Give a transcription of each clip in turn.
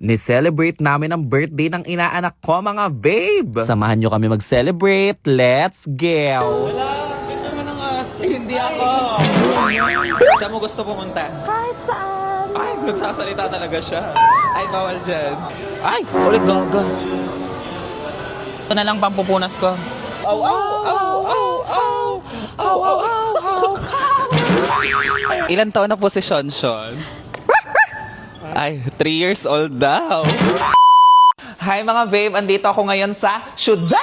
Ni-celebrate namin ang birthday ng inaanak ko, mga babe. Samahan nyo kami mag-celebrate. Let's go! Hindi ako. Saan mo gusto pumunta? Kahit saan. Ay, nagsasalita talaga siya. Ay, bawal dyan. Ay, ulit gaga. Ito na lang pampupunas ko. Aw, aw, aw, aw, aw. Aw, aw, aw, aw. Ilan taon na po si Shonshon? Ay, 3 years old daw. Hi mga babe, andito ako ngayon sa syudad!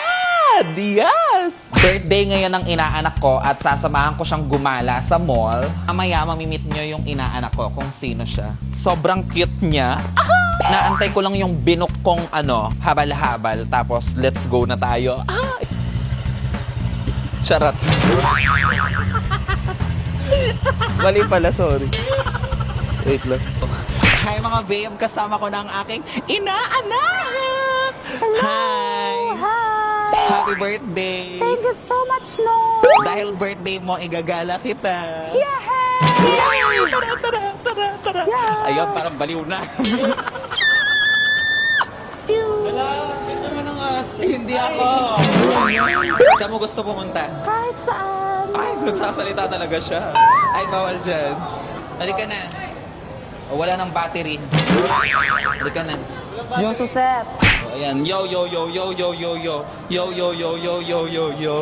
Yes! Birthday ngayon ng inaanak ko at sasamahan ko siyang gumala sa mall. Mamaya mamimit nyo yung inaanak ko kung sino siya. Sobrang cute niya. Naantay ko lang yung binok kong habal-habal. Tapos let's go na tayo. Charot. Mali pala, sorry. Wait lang. Hi mga babe, kasama ko na ang aking inaanak! Hi! Hi. Happy birthday! Thank you so much, no. Dahil birthday mo, igagala kita. Yeah. Yay! Tara, tara, tara, tara. Yes. Ayun, parang baliw na. Hindi ako. Saan mo gusto pumunta? Kahit saan. Ay, nagsasalita talaga siya. Ay, bawal dyan. Halika na. O, wala nang battery. Halika na. Yung suset. O, ayan. Yo, yo, yo, yo, yo, yo, yo. Yo, yo, yo, yo, yo, yo, yo.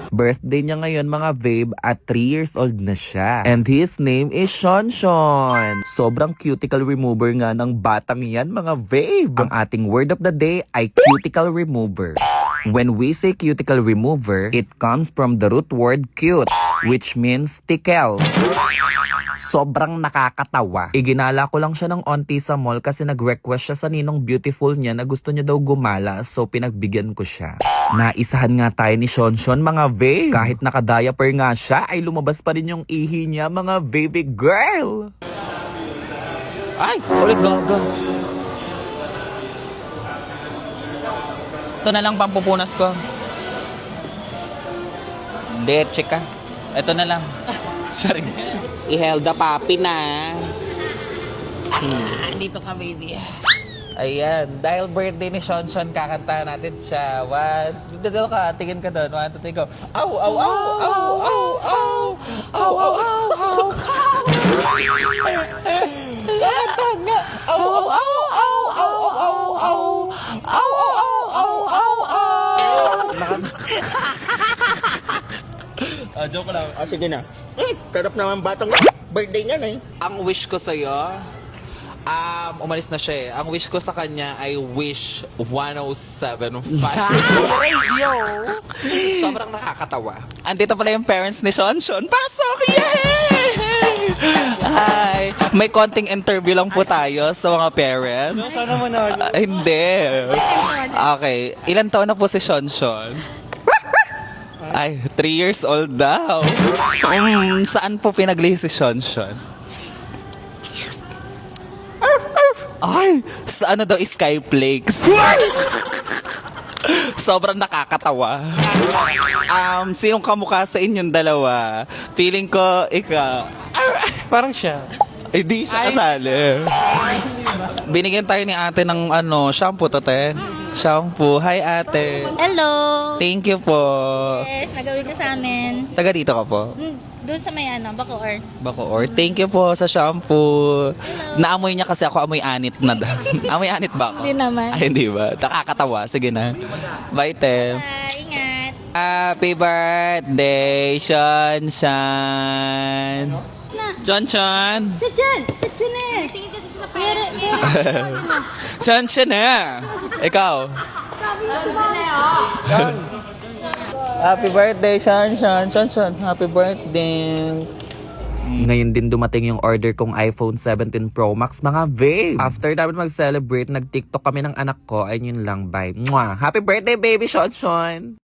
Birthday niya ngayon, mga babe, at 3 years old na siya. And his name is Shonshon. Sobrang cuticle remover nga ng batang yan, mga babe. Ang ating word of the day ay cuticle remover. When we say cuticle remover, it comes from the root word cute, which means tickle. Sobrang nakakatawa. Iginala ko lang siya ng onti sa mall kasi nag-request siya sa ninong beautiful niya na gusto niya daw gumala, so pinagbigyan ko siya. Naisahan nga tayo ni Shonshon, mga babe. Kahit naka-diaper nga siya, ay lumabas pa rin yung ihi niya, mga baby girl. Ay, ulit gaga. Ito na lang pampupunas ko. Hindi, chika. Ito na lang. Sorry. I-Helda papi na. Dito ka, baby. Ayan. Dahil birthday ni Shonshon, kakantahan natin siya. Dito ka. Tingin ka doon. 1, 2, 3, go. Aw, aw, aw, aw, aw, aw. Aw, aw, aw, aw. Kanta nga. Aw, aw, aw, aw, aw, aw, aw. Aw, aw, aw, aw, aw, aw. Joke lang. Sige na. Sarap naman batang birthday niya na eh. Ang wish ko sa'yo, umalis na siya eh. Ang wish ko sa kanya ay wish 107.5. Sobrang nakakatawa. Andito pala yung parents ni Shonshon. Pasok! Yay! Hi! May konting interview lang po tayo sa mga parents. Sana manalo. Hindi. Okay. Ilan taon na po si Shonshon? Ay, 3 years old daw. Saan po pinaglihis si Shonshon? Ay, sa ano daw, Skyflakes. Sobrang nakakatawa. Sinong kamukha sa inyong dalawa? Feeling ko, ikaw. Parang siya. Eh, di siya kasali. Binigyan tayo ni ate ng shampoo to, te. Shampoo. Hi, ate. Hello! Thank you po. Yes, nagawin ko sa amin. Taga dito ka po? Doon sa may Bacoor. Bacoor. Thank you po sa shampoo. Naamoy niya kasi ako amoy anit na. Amoy anit ba ako? Hindi naman. Ay, hindi ba? Nakakatawa. Sige na. Bye, te. Bye, ingat! Happy birthday, Shonshon. Shonshon. Chichen eh! Tingin kasi sa pera. Shonshon na. Ikaw. Happy birthday, Shonshon. Shonshon, happy birthday. Ngayon din dumating yung order kong iPhone 17 Pro Max, mga babe. After namin mag-celebrate, nag-TikTok kami ng anak ko. Ayun yun lang, bye. Mwah! Happy birthday, baby Shonshon!